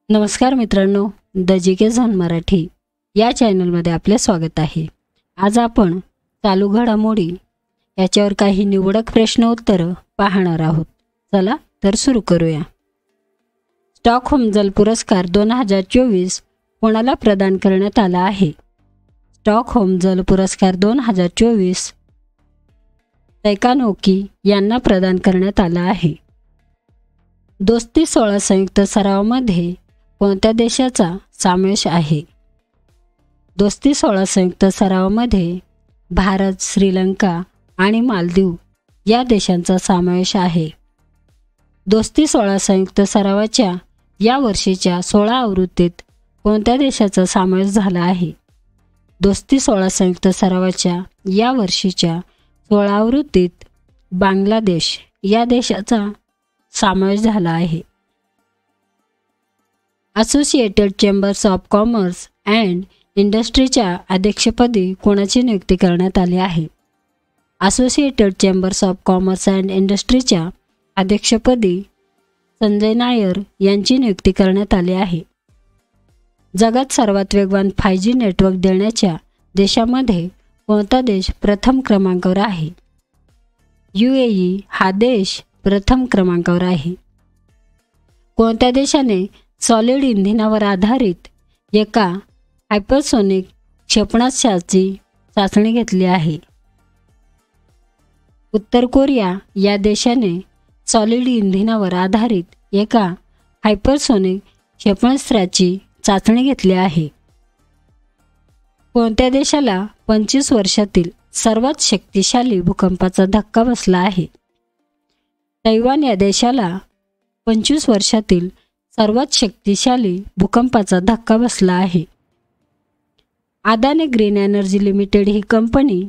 नमस्कार मित्रांनो, the GK. Zone Marathi या चॅनलमध्ये आपले स्वागत आहे. आज आपण चालू घडामोडी याच्यावर काही निवडक प्रश्न उत्तरं पाहणार आहोत. चला तर सुरू करूया. स्टॉकहोम जल पुरस्कार 2024 कोणाला प्रदान करण्यात आला आहे? स्टॉकहोम जल पुरस्कार 2024 तैकानोकी यांना प्रदान करण्यात आला आहे. दोस्ती 16 संयुक्त सरावामध्ये कोणत्या देशाचा समावेश आहे? दोस्ती 16 संयुक्त सरावामध्ये भारत, श्रीलंका आणि मालदीव या देशांचा समावेश आहे. दोस्ती 16 संयुक्त सरावाच्या या वर्षीच्या 16 आवृत्तीत कोणत्या देशाचा समावेश झाला आहे? दोस्ती 16 संयुक्त सरावाच्या या वर्षीच्या 16 आवृत्तीत बांगलादेश या देशाचा समावेश झाला आहे. Associated chambers of commerce and इंडस्ट्रीच्या अध्यक्षपदी कोणाची नियुक्ती करण्यात आली आहे? Associated chambers of commerce and इंडस्ट्रीच्या अध्यक्षपदी संजय नायर यांची नियुक्ती करण्यात आली आहे. जगात सर्वात वेगवान 5G नेटवर्क देण्याच्या देशामध्ये कोणता देश प्रथम क्रमांकावर आहे? UAE हा देश प्रथम क्रमांकावर आहे. कोणत्या देशाने सॉलिड इंधनावर आधारित एका हायपरसोनिक क्षेपणास्त्राची चाचणी घेतली आहे? उत्तर कोरिया या देशाने सॉलिड इंधनावर आधारित एका हायपरसोनिक क्षेपणास्त्राची चाचणी घेतली आहे. कोणत्या देशाला 25 वर्षातील सर्वात शक्तिशाली भूकंपाचा धक्का बसला आहे? तैवान या देशाला 25 वर्षातील सर्वात शक्तिशाली भूकंपाचा धक्का बसला आहे. अदानी ग्रीन एनर्जी लिमिटेड ही कंपनी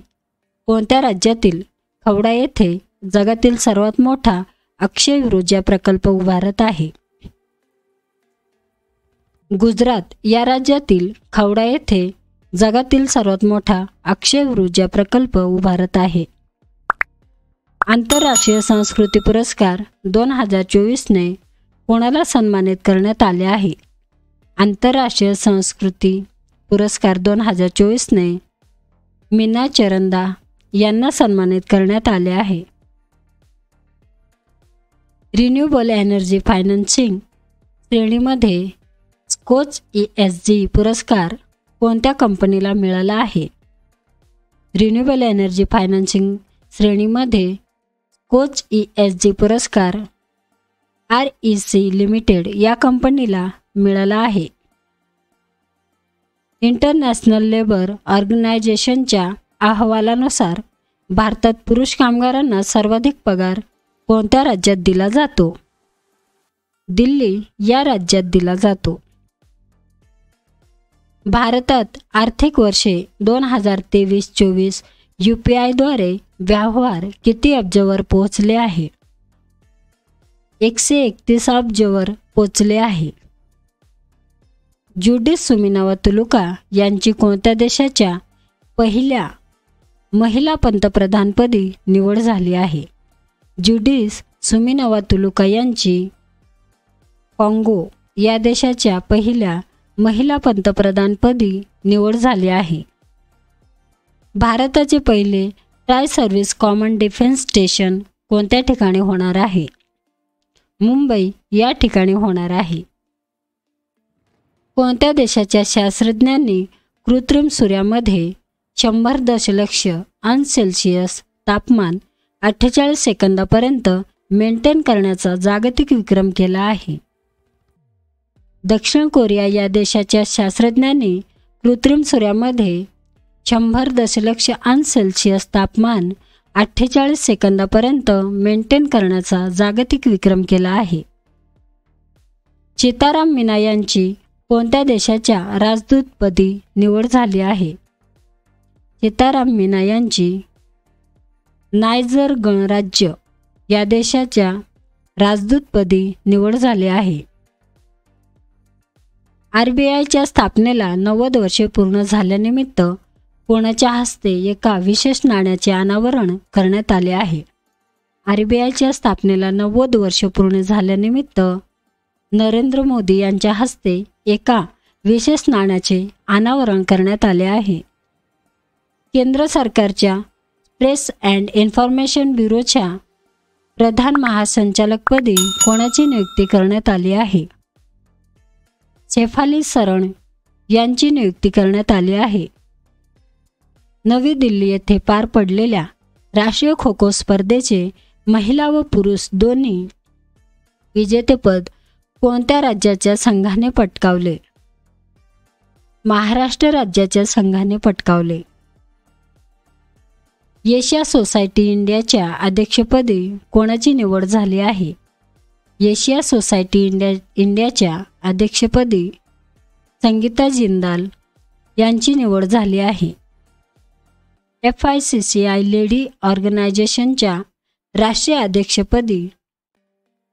कोणत्या राज्यातील खवडा येथे जगातील सर्वात मोठा अक्षय ऊर्जा प्रकल्प उभारत आहे? गुजरात या राज्यातील खवडा येथे जगातील सर्वात मोठा अक्षय ऊर्जा प्रकल्प उभारत आहे. आंतरराष्ट्रीय संस्कृती पुरस्कार 2024ने कोणाला सन्मानित करण्यात आले आहे? आंतरराष्ट्रीय संस्कृती पुरस्कार 2024ने मीना चरंदा यांना सन्मानित करण्यात आले आहे. रिन्युएबल एनर्जी फायनान्सिंग श्रेणीमध्ये स्कोच ESG पुरस्कार कोणत्या कंपनीला मिळाला आहे? रिन्युएबल एनर्जी फायनान्सिंग श्रेणीमध्ये स्कोच ESG पुरस्कार REC लिमिटेड या कंपनीला मिळाला आहे. इंटरनॅशनल लेबर ऑर्गनायझेशनच्या अहवालानुसार भारतात पुरुष कामगारांना सर्वाधिक पगार कोणत्या राज्यात दिला जातो? दिल्ली या राज्यात दिला जातो. भारतात आर्थिक वर्षे 2023-24 UPI द्वारे व्यवहार किती अब्जवर पोहोचले आहे? 131 अब्जवर पोहोचले आहे. ज्युडिथ सुमिनावा-तुलुका यांची कोणत्या देशाच्या पहिल्या महिला पंतप्रधानपदी निवड झाली आहे? ज्युडिथ सुमिनावा-तुलुका यांची काँगो या देशाच्या पहिल्या महिला पंतप्रधानपदी निवड झाली आहे. भारताचे पहिले try service common defence station कोणत्या ठिकाणी होणार आहे? मुंबई या ठिकाणी होणार आहे. कोणत्या देशाच्या शास्त्रज्ञांनी कृत्रिम सूर्यामध्ये 100 दशलक्ष अंश सेल्सिअस तापमान 48 सेकंदापर्यंत मेंटेन करण्याचा जागतिक विक्रम केला आहे? दक्षिण कोरिया या देशाच्या शास्त्रज्ञांनी कृत्रिम सूर्यामध्ये 100 दशलक्ष अंश सेल्सिअस तापमान 48 सेकंदापर्यंत मेंटेन करण्याचा जागतिक विक्रम केला आहे. सीताराम मीना यांची कोणत्या देशाच्या राजदूतपदी निवड झाली आहे? सीताराम मीना यांची नायजर गणराज्य या देशाच्या राजदूतपदी निवड झाली आहे. RBIच्या स्थापनेला 90 वर्षे पूर्ण झाल्यानिमित्त कोणाच्या हस्ते एका विशेष नाण्याचे अनावरण करण्यात आले आहे? RBIच्या स्थापनेला 90 वर्ष पूर्ण झाल्यानिमित्त नरेंद्र मोदी यांच्या हस्ते एका विशेष नाण्याचे अनावरण करण्यात आले आहे. केंद्र सरकारच्या प्रेस अँड इन्फॉर्मेशन ब्युरोच्या प्रधान महासंचालकपदी कोणाची नियुक्ती करण्यात आली आहे? शेफाली सरण यांची नियुक्ती करण्यात आली आहे. नवी दिल्ली येथे पार पडलेल्या राष्ट्रीय खो खो स्पर्धेचे महिला व पुरुष दोन्ही विजेतेपद कोणत्या राज्याच्या संघाने पटकावले? महाराष्ट्र राज्याच्या संघाने पटकावले. एशिया सोसायटी इंडियाच्या अध्यक्षपदी कोणाची निवड झाली आहे? एशिया सोसायटी इंडियाच्या अध्यक्षपदी संगीता जिंदाल यांची निवड झाली आहे. FICCI लेडी ऑर्गनायझेशनच्या राष्ट्रीय अध्यक्षपदी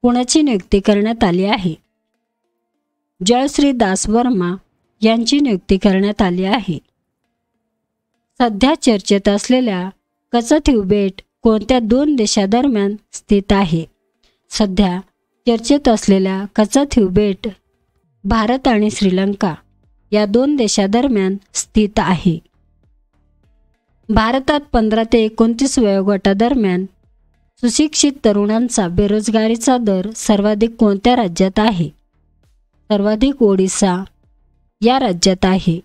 कोणाची नियुक्ती करण्यात आली आहे? जयश्री दास वर्मा यांची नियुक्ती करण्यात आली आहे. सध्या चर्चेत असलेल्या कचथिव बेट कोणत्या दोन देशादरम्यान स्थित आहे? सध्या चर्चेत असलेल्या कचथिव बेट भारत आणि श्रीलंका या दोन देशादरम्यान स्थित आहे. भारतात 15 ते 29 वयोगटादरम्यान सुशिक्षित तरुणांचा बेरोजगारीचा दर सर्वाधिक कोणत्या राज्यात आहे? सर्वाधिक ओडिशा या राज्यात आहे.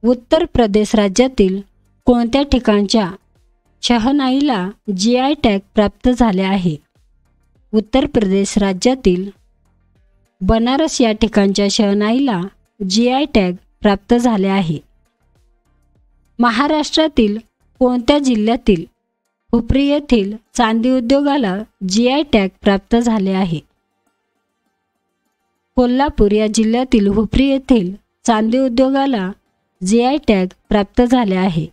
उत्तर प्रदेश राज्यातील कोणत्या ठिकाणच्या शहनाईला GI टॅग प्राप्त झाले आहे? उत्तर प्रदेश राज्यातील बनारस या ठिकाणच्या शहनाईला GI टॅग प्राप्त झाले आहे. महाराष्ट्रातील कोणत्या जिल्ह्यातील हुपरी येथील चांदी उद्योगाला GI टॅग प्राप्त झाले आहे? कोल्हापूर या जिल्ह्यातील हुपरी येथील चांदी उद्योगाला GI टॅग प्राप्त झाले आहे.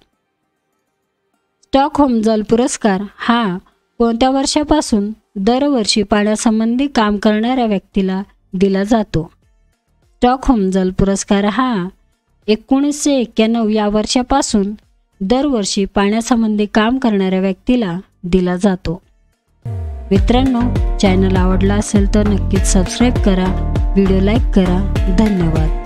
स्टॉकहोम जल पुरस्कार हा कोणत्या वर्षापासून दरवर्षी पाण्यासंबंधी काम करणाऱ्या व्यक्तीला दिला जातो? स्टॉकहोम जल पुरस्कार हा 1991 या वर्षापासून दरवर्षी पाण्यासंबंधी काम करणाऱ्या व्यक्तीला दिला जातो. मित्रांनो, चॅनल आवडला असेल तर नक्कीच सबस्क्राईब करा, व्हिडिओ लाईक करा. धन्यवाद.